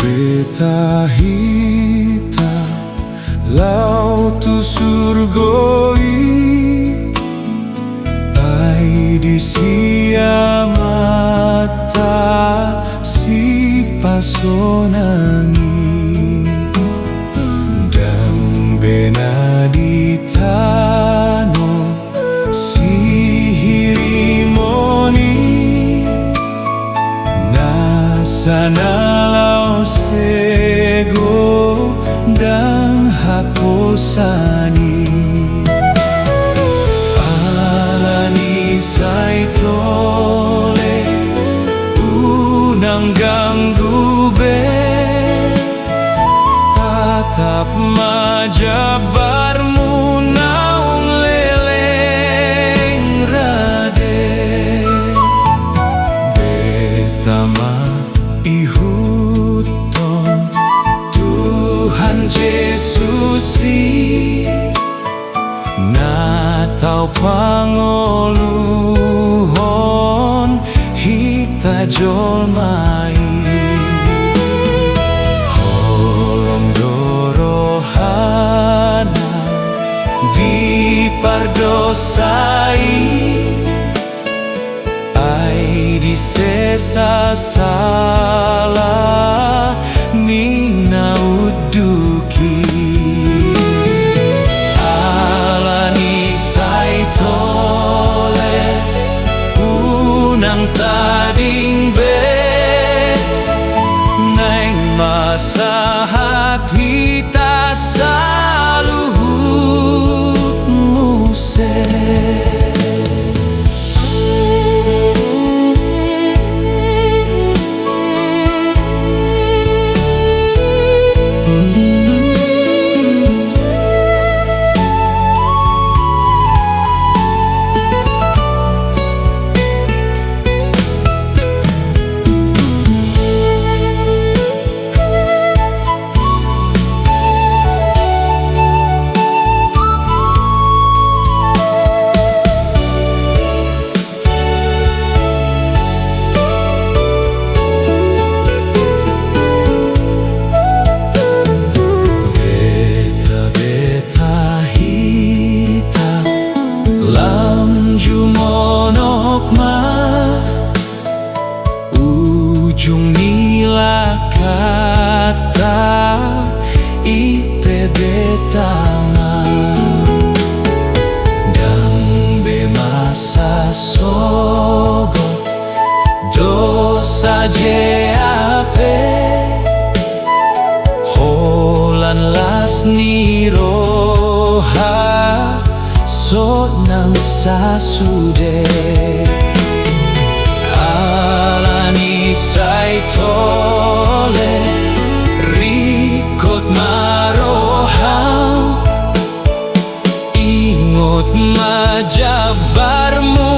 Beta hita lau tu surgoi ai di sia mata si pasonangi dan benaditano si hirimoni nasanalau sego dan haposani alani saitole unang ganggu be tatap majabarmu naung leleng rade betama ihuton Tuhan Yesusi natau pangoluhon hita jolmai holong dorohana di pardosai ai di sesa salah nina uduki alani saitole unang tading be neng masa hati ta saluhut muse. Ujung nila kata ipe betama dan bemasa sogot dosa jeape holan las niroha sonang sasude alani saitole rikot maroham ingot majabarmu